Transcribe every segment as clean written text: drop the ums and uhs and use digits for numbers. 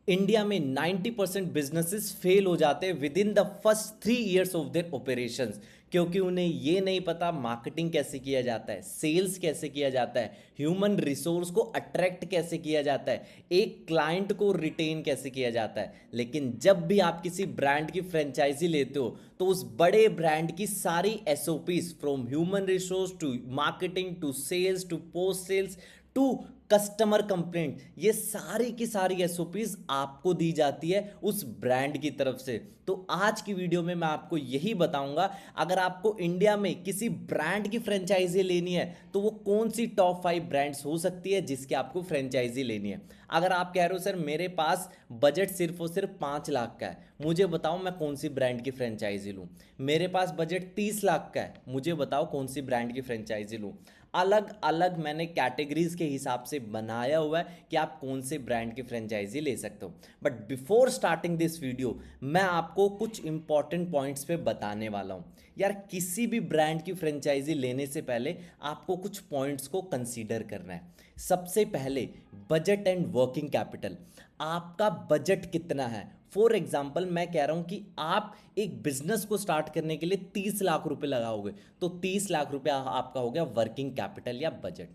India में 90% businesses fail हो जाते हैं with in the first 3 years of their operations, क्योंकि उन्हें ये नहीं पता मार्केटिंग कैसे किया जाता है, सेल्स कैसे किया जाता है, ह्यूमन रिसोर्स को अट्रैक्ट कैसे किया जाता है, एक क्लाइंट को रिटेन कैसे किया जाता है। लेकिन जब भी आप किसी ब्रांड की फ्रेंचाइजी लेते हो तो उस बड़े ब्रांड की सारी SOPs, from human resource to marketing to sales to post sales to customer complaint, ये सारी की सारी एसओपीज आपको दी जाती है उस ब्रांड की तरफ से। तो आज की वीडियो में मैं आपको यही बताऊंगा, अगर आपको इंडिया में किसी ब्रांड की फ्रेंचाइजी लेनी है तो वो कौन सी टॉप 5 ब्रांड्स हो सकती है जिसकी आपको फ्रेंचाइजी लेनी है। अगर आप कह रहे हो सर मेरे पास बजट सिर्फ और सिर्फ 5 लाख का है, मुझे बताओ मैं कौन सी ब्रांड की फ्रेंचाइजी लूँ। मेरे पास बजट 30 लाख का है, मुझे बताओ कौन सी ब्रांड की फ्रेंचाइजी लूँ। अलग अलग मैंने कैटेगरीज के हिसाब से बनाया हुआ है कि आप कौन से ब्रांड की फ्रेंचाइजी ले सकते हो। But before starting this video मैं आपको कुछ इंपॉर्टेंट पॉइंट्स पे बताने वाला हूँ। यार किसी भी ब्रांड की फ्रेंचाइजी लेने से पहले आपको कुछ पॉइंट्स को कंसीडर करना है। सबसे पहले बजट एंड वर्किंग कैपिटल, आपका बजट कितना है। फॉर एग्जाम्पल मैं कह रहा हूं कि आप एक बिजनेस को स्टार्ट करने के लिए 30 लाख रुपए लगाओगे तो 30 लाख रुपए आपका हो गया वर्किंग कैपिटल या budget.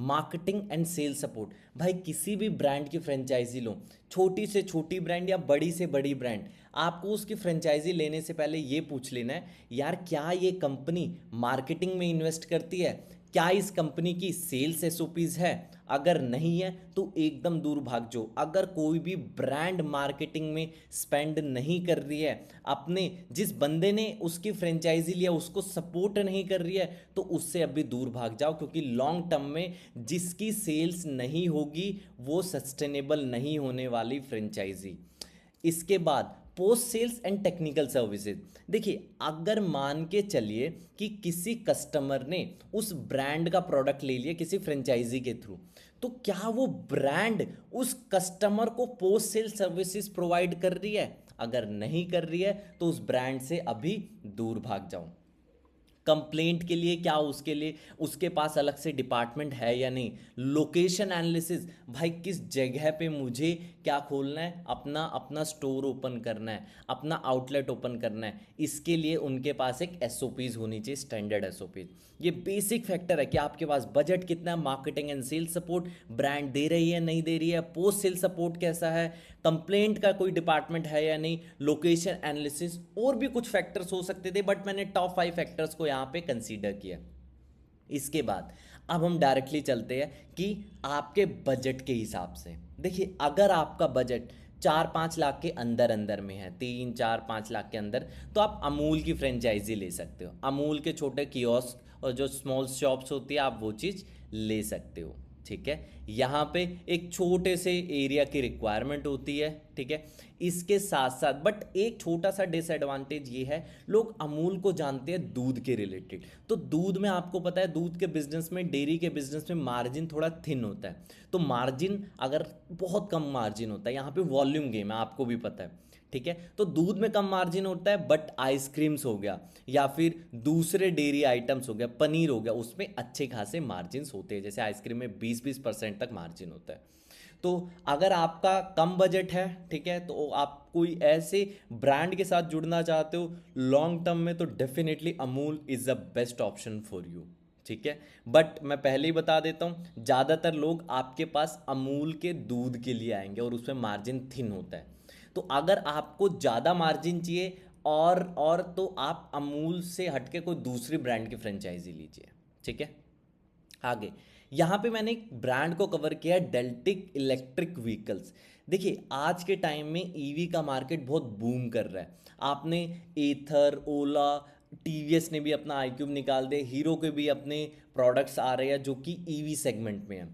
Marketing and sales support, भाई किसी भी ब्रांड की फ्रेंचाइजी लो, छोटी से छोटी ब्रांड या बड़ी से बड़ी ब्रांड, आपको उसकी फ्रेंचाइजी लेने से पहले ये पूछ लेना है यार क्या ये कंपनी मार्केटिंग में इन्वेस्ट करती है, क्या इस कंपनी की सेल्स एसओपीज है। अगर नहीं है तो एकदम दूर भाग जाओ। अगर कोई भी ब्रांड मार्केटिंग में स्पेंड नहीं कर रही है, अपने जिस बंदे ने उसकी फ्रेंचाइजी लिया उसको सपोर्ट नहीं कर रही है, तो उससे अभी दूर भाग जाओ, क्योंकि लॉन्ग टर्म में जिसकी सेल्स नहीं होगी वो सस्टेनेबल नहीं होने वाली फ्रेंचाइजी। इसके बाद post sales and technical services, देखिए अगर मान के चलिए कि किसी कस्टमर ने उस ब्रांड का प्रोडक्ट ले लिया किसी फ्रेंचाइजी के थ्रू, तो क्या वो ब्रांड उस कस्टमर को पोस्ट सेल सर्विसेज प्रोवाइड कर रही है। अगर नहीं कर रही है तो उस ब्रांड से अभी दूर भाग जाओ। कंप्लेंट के लिए क्या उसके लिए उसके पास अलग से डिपार्टमेंट है या नहीं। लोकेशन एनालिसिस, भाई किस जगह पे मुझे क्या खोलना है, अपना अपना स्टोर ओपन करना है, अपना आउटलेट ओपन करना है, इसके लिए उनके पास एक एसओपीज होनी चाहिए, स्टैंडर्ड एसओपीज। ये बेसिक फैक्टर है कि आपके पास बजट कितना है, marketing and sales support brand दे रही है नहीं दे रही है, पोस्ट सेल सपोर्ट कैसा है, कंप्लेंट का कोई डिपार्टमेंट है या नहीं, लोकेशन एनालिसिस, और भी कुछ फैक्टर्स हो सकते थे बट मैंने टॉप 5 फैक्टर्स को यहाँ पे कंसीडर किया। इसके बाद अब हम डायरेक्टली चलते हैं कि आपके बजट के हिसाब से। देखिए अगर आपका बजट 4-5 लाख के अंदर अंदर में है, 3-4-5 लाख के अंदर, तो आप अमूल की फ्रेंचाइजी ले सकते हो। अमूल के छोटे कियोस्क और जो स्मॉल शॉप्स होती है आप वो चीज़ ले सकते हो। ठीक है, यहाँ पे एक छोटे से एरिया की रिक्वायरमेंट होती है। ठीक है, इसके साथ साथ बट एक छोटा सा डिसएडवांटेज ये है, लोग अमूल को जानते हैं दूध के रिलेटेड, तो दूध में आपको पता है दूध के बिजनेस में, डेयरी के बिजनेस में मार्जिन थोड़ा थिन होता है। तो मार्जिन अगर बहुत कम मार्जिन होता है, यहाँ पे वॉल्यूम गेम है आपको भी पता है। ठीक है, तो दूध में कम मार्जिन होता है बट आइसक्रीम्स हो गया या फिर दूसरे डेयरी आइटम्स हो गया, पनीर हो गया, उसमें अच्छे खासे मार्जिन होते हैं। जैसे आइसक्रीम में 20-20% तक मार्जिन होता है। तो अगर आपका कम बजट है, ठीक है, तो आप कोई ऐसे ब्रांड के साथ जुड़ना चाहते हो लॉन्ग टर्म में, तो definitely Amul is the best option for you. ठीक है, बट मैं पहले ही बता देता हूँ ज़्यादातर लोग आपके पास अमूल के दूध के लिए आएंगे और उसमें मार्जिन थिन होता है। तो अगर आपको ज़्यादा मार्जिन चाहिए और तो आप अमूल से हटके कोई दूसरी ब्रांड की फ्रेंचाइजी लीजिए। ठीक है, आगे यहाँ पे मैंने एक ब्रांड को कवर किया है, डेल्टिक इलेक्ट्रिक व्हीकल्स। देखिए आज के टाइम में ईवी का मार्केट बहुत बूम कर रहा है। आपने एथर, ओला, टीवीएस ने भी अपना आईक्यूब निकाल दिया, हीरो के भी अपने प्रोडक्ट्स आ रहे हैं जो कि ईवी सेगमेंट में है।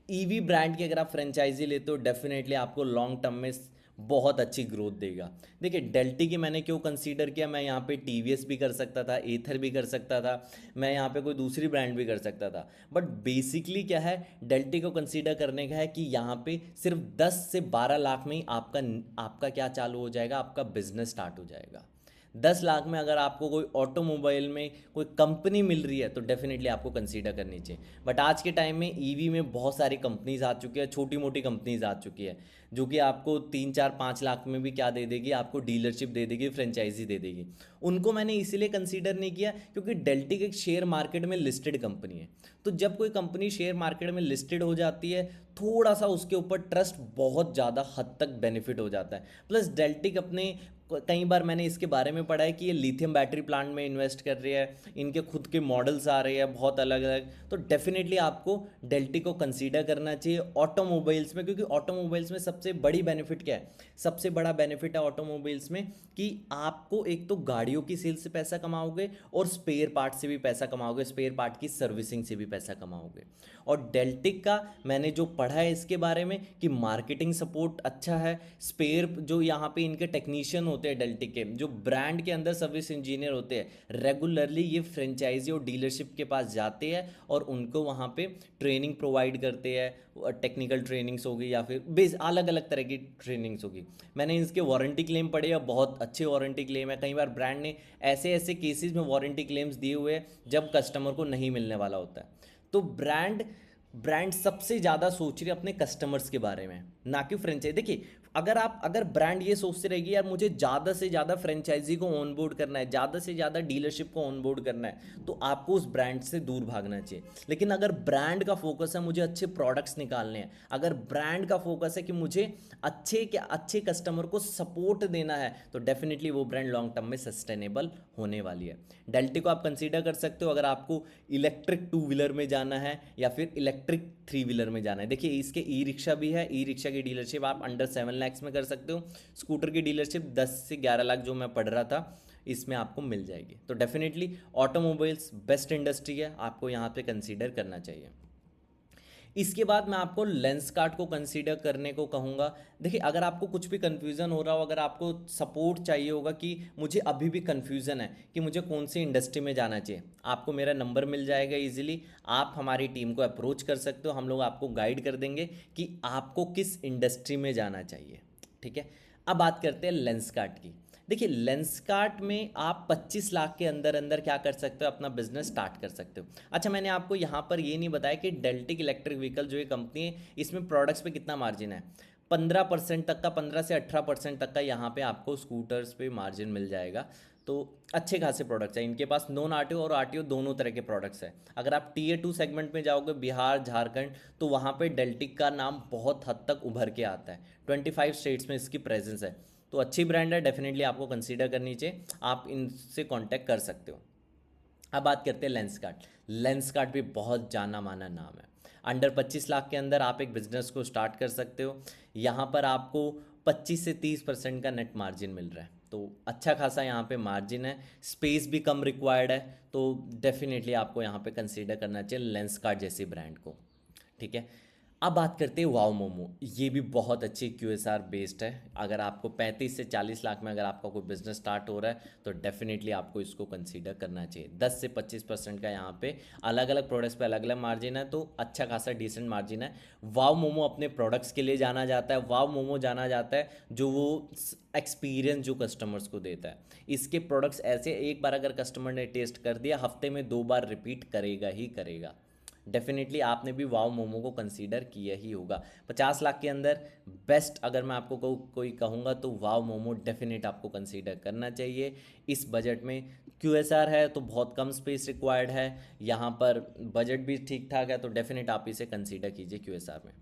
ईवी ब्रांड की अगर आप फ्रेंचाइजी लेते हो डेफिनेटली आपको लॉन्ग टर्म में बहुत अच्छी ग्रोथ देगा। देखिए डेल्टी की मैंने क्यों कंसीडर किया, मैं यहाँ पे टीवीएस भी कर सकता था, एथर भी कर सकता था, मैं यहाँ पे कोई दूसरी ब्रांड भी कर सकता था, बट बेसिकली क्या है डेल्टी को कंसीडर करने का है कि यहाँ पे सिर्फ 10 से 12 लाख में ही आपका आपका क्या चालू हो जाएगा, आपका बिजनेस स्टार्ट हो जाएगा। 10 लाख में अगर आपको कोई ऑटोमोबाइल में कोई कंपनी मिल रही है तो डेफिनेटली आपको कंसीडर करनी चाहिए। बट आज के टाइम में ईवी में बहुत सारी कंपनीज आ चुकी है, छोटी मोटी कंपनीज आ चुकी है, जो कि आपको 3 4 5 लाख में भी क्या दे देगी, आपको डीलरशिप दे देगी, फ्रेंचाइजी दे देगी। उनको मैंने इसीलिए कंसीडर नहीं किया क्योंकि डेल्टिक एक शेयर मार्केट में लिस्टेड कंपनी है। तो जब कोई कंपनी शेयर मार्केट में लिस्टेड हो जाती है, थोड़ा सा उसके ऊपर ट्रस्ट बहुत ज़्यादा हद तक बेनिफिट हो जाता है। प्लस डेल्टिक अपने, कई बार मैंने इसके बारे में पढ़ा है कि ये लिथियम बैटरी प्लांट में इन्वेस्ट कर रही है, इनके खुद के मॉडल्स आ रहे हैं बहुत अलग अलग। तो डेफिनेटली आपको डेल्टिक को कंसीडर करना चाहिए ऑटोमोबाइल्स में, क्योंकि ऑटोमोबाइल्स में सबसे बड़ी बेनिफिट क्या है, सबसे बड़ा बेनिफिट है ऑटोमोबाइल्स में कि आपको एक तो गाड़ियों की सेल से पैसा कमाओगे और स्पेयर पार्ट से भी पैसा कमाओगे, स्पेयर पार्ट की सर्विसिंग से भी पैसा कमाओगे। और डेल्टिक का मैंने जो पढ़ा है इसके बारे में कि मार्केटिंग सपोर्ट अच्छा है, स्पेयर जो यहाँ पे इनके टेक्नीशियन होते हैं डेल्टिक के, जो ब्रांड के अंदर सर्विस इंजीनियर होते हैं, रेगुलरली ये फ्रेंचाइजी और डीलरशिप के पास जाते हैं और उनको वहाँ पे ट्रेनिंग प्रोवाइड करते हैं, टेक्निकल ट्रेनिंग्स होगी या फिर बेस अलग अलग तरह की ट्रेनिंग्स होगी। मैंने इसके वारंटी क्लेम पढ़े हैं, बहुत अच्छे वारंटी क्लेम है। कई बार ब्रांड ने ऐसे ऐसे केसेस में वारंटी क्लेम्स दिए हुए हैं जब कस्टमर को नहीं मिलने वाला होता है। तो ब्रांड ब्रांड सबसे ज़्यादा सोच रही है अपने कस्टमर्स के बारे में, ना कि फ्रेंचाइजी। देखिए, अगर ब्रांड ये सोचते रहेगी यार मुझे ज़्यादा से ज़्यादा फ्रेंचाइजी को ऑनबोर्ड करना है, ज़्यादा से ज़्यादा डीलरशिप को ऑनबोर्ड करना है, तो आपको उस ब्रांड से दूर भागना चाहिए। लेकिन अगर ब्रांड का फोकस है मुझे अच्छे प्रोडक्ट्स निकालने हैं, अगर ब्रांड का फोकस है कि मुझे अच्छे कस्टमर को सपोर्ट देना है, तो डेफिनेटली वो ब्रांड लॉन्ग टर्म में सस्टेनेबल होने वाली है। डेल्टी को आप कंसीडर कर सकते हो अगर आपको इलेक्ट्रिक 2 व्हीलर में जाना है या फिर इलेक्ट्रिक 3 व्हीलर में जाना है। देखिए, इसके ई रिक्शा भी है, ई रिक्शा की डीलरशिप आप अंडर 7 लाख में कर सकते हो। स्कूटर की डीलरशिप 10 से 11 लाख जो मैं पढ़ रहा था इसमें आपको मिल जाएगी। तो डेफिनेटली ऑटोमोबाइल्स बेस्ट इंडस्ट्री है, आपको यहाँ पे कंसीडर करना चाहिए। इसके बाद मैं आपको लेंस कार्ट को कंसीडर करने को कहूँगा। देखिए, अगर आपको कुछ भी कन्फ्यूज़न हो रहा हो, अगर आपको सपोर्ट चाहिए होगा कि मुझे अभी भी कन्फ्यूज़न है कि मुझे कौन सी इंडस्ट्री में जाना चाहिए, आपको मेरा नंबर मिल जाएगा इजीली, आप हमारी टीम को अप्रोच कर सकते हो, हम लोग आपको गाइड कर देंगे कि आपको किस इंडस्ट्री में जाना चाहिए। ठीक है, अब बात करते हैं लेंस कार्ट की। देखिए, लेंस कार्ट में आप 25 लाख के अंदर अंदर क्या कर सकते हो, अपना बिजनेस स्टार्ट कर सकते हो। अच्छा, मैंने आपको यहाँ पर ये नहीं बताया कि डेल्टिक इलेक्ट्रिक व्हीकल जो ये कंपनी है इसमें प्रोडक्ट्स पे कितना मार्जिन है। 15% तक का, 15 से 18% तक का यहाँ पे आपको स्कूटर्स पे मार्जिन मिल जाएगा। तो अच्छे खासे प्रोडक्ट्स हैं इनके पास, नॉन आरटीओ और आरटीओ दोनों तरह के प्रोडक्ट्स हैं। अगर आप Tier 2 सेगमेंट में जाओगे, बिहार झारखंड, तो वहाँ पे डेल्टिक का नाम बहुत हद तक उभर के आता है। 25 स्टेट्स में इसकी प्रेजेंस है, तो अच्छी ब्रांड है, डेफिनेटली आपको कंसीडर करनी चाहिए, आप इनसे कांटेक्ट कर सकते हो। अब बात करते हैं लेंस कार्ट। लेंस कार्ट भी बहुत जाना माना नाम है। अंडर 25 लाख के अंदर आप एक बिजनेस को स्टार्ट कर सकते हो। यहाँ पर आपको 25 से 30% का नेट मार्जिन मिल रहा है, तो अच्छा खासा यहाँ पे मार्जिन है, स्पेस भी कम रिक्वायर्ड है। तो डेफिनेटली आपको यहाँ पे कंसीडर करना चाहिए लेंस कार्ट जैसी ब्रांड को। ठीक है, अब बात करते हैं वाओ मोमो। ये भी बहुत अच्छी QSR बेस्ड है। अगर आपको 35 से 40 लाख में अगर आपका कोई बिजनेस स्टार्ट हो रहा है तो डेफिनेटली आपको इसको कंसीडर करना चाहिए। 10 से 25% का यहाँ पे अलग अलग प्रोडक्ट्स पे अलग अलग मार्जिन है, तो अच्छा खासा डिसेंट मार्जिन है। वाओ मोमो अपने प्रोडक्ट्स के लिए जाना जाता है, वाओ मोमो जाना जाता है जो वो एक्सपीरियंस जो कस्टमर्स को देता है। इसके प्रोडक्ट्स ऐसे, एक बार अगर कस्टमर ने टेस्ट कर दिया, हफ्ते में 2 बार रिपीट करेगा ही करेगा। डेफिनेटली आपने भी वाओ मोमो को कंसीडर किया ही होगा। 50 लाख के अंदर बेस्ट अगर मैं आपको कोई कहूँगा तो वाओ मोमो डेफिनेट आपको कंसीडर करना चाहिए। इस बजट में QSR है तो बहुत कम स्पेस रिक्वायर्ड है, यहाँ पर बजट भी ठीक ठाक है, तो डेफिनेट आप इसे कंसीडर कीजिए QSR में।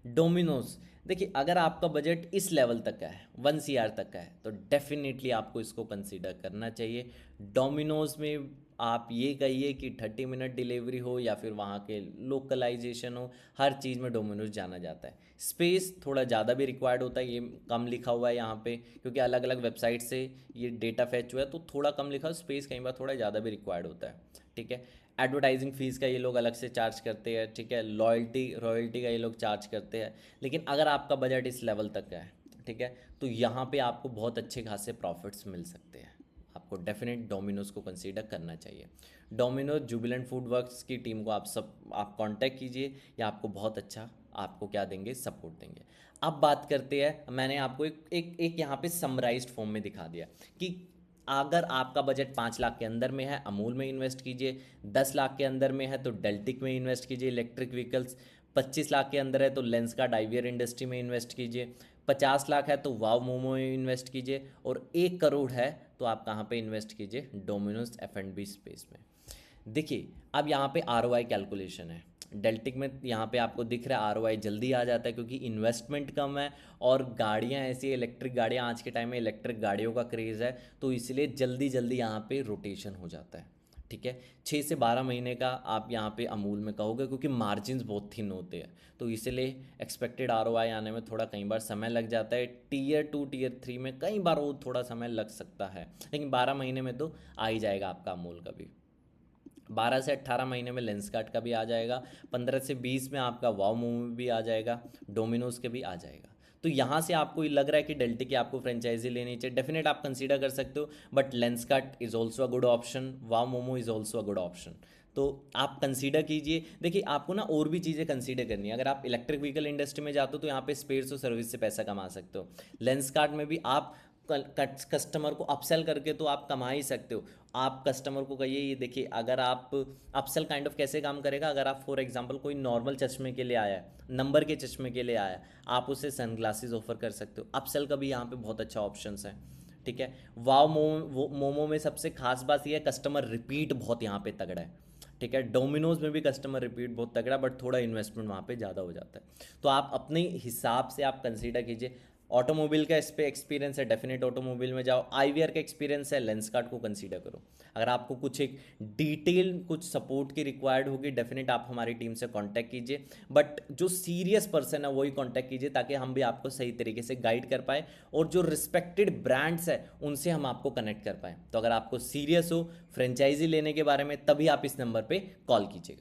डोमिनोज, देखिए अगर आपका बजट इस लेवल तक का है, 1 CR तक का है, तो डेफिनेटली आपको इसको कंसीडर करना चाहिए। डोमिनोज में आप ये कहिए कि 30 मिनट डिलीवरी हो या फिर वहाँ के लोकलाइजेशन हो, हर चीज़ में डोमिनोज जाना जाता है। स्पेस थोड़ा ज़्यादा भी रिक्वायर्ड होता है, ये कम लिखा हुआ है यहाँ पे क्योंकि अलग अलग वेबसाइट से ये डेटा फैच हुआ है, तो थोड़ा कम लिखा, स्पेस कई बार थोड़ा ज़्यादा भी रिक्वायर्ड होता है। ठीक है, एडवर्टाइजिंग फीस का ये लोग अलग से चार्ज करते हैं। ठीक है, रॉयल्टी का ये लोग चार्ज करते हैं। लेकिन अगर आपका बजट इस लेवल तक का है, ठीक है, तो यहाँ पे आपको बहुत अच्छे खासे प्रॉफिट्स मिल सकते हैं। आपको डेफिनेट डोमिनोज को कंसीडर करना चाहिए। डोमिनोज जुबिलेंट फूड वर्क्स की टीम को आप कांटेक्ट कीजिए, या आपको बहुत अच्छा आपको क्या देंगे, सपोर्ट देंगे। अब बात करते हैं, मैंने आपको एक यहाँ पे समराइज्ड फॉर्म में दिखा दिया कि अगर आपका बजट 5 लाख के अंदर में है, अमूल में इन्वेस्ट कीजिए। 10 लाख के अंदर में है तो डेल्टिक में इन्वेस्ट कीजिए इलेक्ट्रिक व्हीकल्स। 25 लाख के अंदर है तो लेंसकार्ट आईवीआर इंडस्ट्री में इन्वेस्ट कीजिए। 50 लाख है तो वाव मोमो में इन्वेस्ट कीजिए। और 1 करोड़ है तो आप कहाँ पे इन्वेस्ट कीजिए, डोमिनोज F&B स्पेस में। देखिए अब यहाँ पे ROI कैलकुलेशन है। डेल्टिक में यहाँ पे आपको दिख रहा है ROI जल्दी आ जाता है क्योंकि इन्वेस्टमेंट कम है और गाड़ियाँ ऐसी, इलेक्ट्रिक गाड़ियाँ आज के टाइम में इलेक्ट्रिक गाड़ियों का क्रेज़ है, तो इसलिए जल्दी जल्दी यहाँ पे रोटेशन हो जाता है। ठीक है, 6 से 12 महीने का आप यहाँ पे अमूल में कहोगे क्योंकि मार्जिन्स बहुत थिन होते हैं, तो इसलिए एक्सपेक्टेड ROI आने में थोड़ा कई बार समय लग जाता है। Tier 2 Tier 3 में कई बार वो थोड़ा समय लग सकता है, लेकिन 12 महीने में तो आ ही जाएगा आपका अमूल का भी। 12 से 18 महीने में लेंसकार्ट का भी आ जाएगा। 15 से 20 में आपका वाव मूवी भी आ जाएगा, डोमिनोज के भी आ जाएगा। तो यहाँ से आपको ये लग रहा है कि डेल्टी की आपको फ्रेंचाइजी लेनी चाहिए, डेफिनेट आप कंसीडर कर सकते हो, but Lenskart is also a good option, wow momo is also a good option. तो आप कंसीडर कीजिए। देखिए आपको ना और भी चीज़ें कंसीडर करनी है। अगर आप इलेक्ट्रिक व्हीकल इंडस्ट्री में जाते हो तो यहाँ पे स्पेयर्स और सर्विस से पैसा कमा सकते हो। लेंसकार्ट में भी आप कस्टमर को अपसेल करके तो आप कमा ही सकते हो। आप कस्टमर को कहिए, ये देखिए अगर आप अपसेल काइंड ऑफ कैसे काम करेगा, अगर आप फॉर एग्जांपल कोई नॉर्मल चश्मे के लिए आया है, नंबर के चश्मे के लिए आया है, आप उसे सनग्लासेस ऑफर कर सकते हो। अपसेल का भी यहाँ पे बहुत अच्छा ऑप्शंस है। ठीक है, वाव मोमो में सबसे खास बात यह है कस्टमर रिपीट बहुत यहाँ पे तगड़ा है। ठीक है, डोमिनोज में भी कस्टमर रिपीट बहुत तगड़ा, बट थोड़ा इन्वेस्टमेंट वहाँ पे ज़्यादा हो जाता है। तो आप अपने हिसाब से आप कंसीडर कीजिए। ऑटोमोबाइल का इस पे एक्सपीरियंस है, डेफिनेट ऑटोमोबाइल में जाओ। आईवीआर का एक्सपीरियंस है, लेंसकार्ट को कंसीडर करो। अगर आपको कुछ एक डिटेल कुछ सपोर्ट की रिक्वायर्ड होगी, डेफिनेट आप हमारी टीम से कांटेक्ट कीजिए, बट जो सीरियस पर्सन है वही कांटेक्ट कीजिए ताकि हम भी आपको सही तरीके से गाइड कर पाए और जो रिस्पेक्टेड ब्रांड्स है उनसे हम आपको कनेक्ट कर पाए। तो अगर आपको सीरियस हो फ्रेंचाइजी लेने के बारे में, तभी आप इस नंबर पर कॉल कीजिएगा।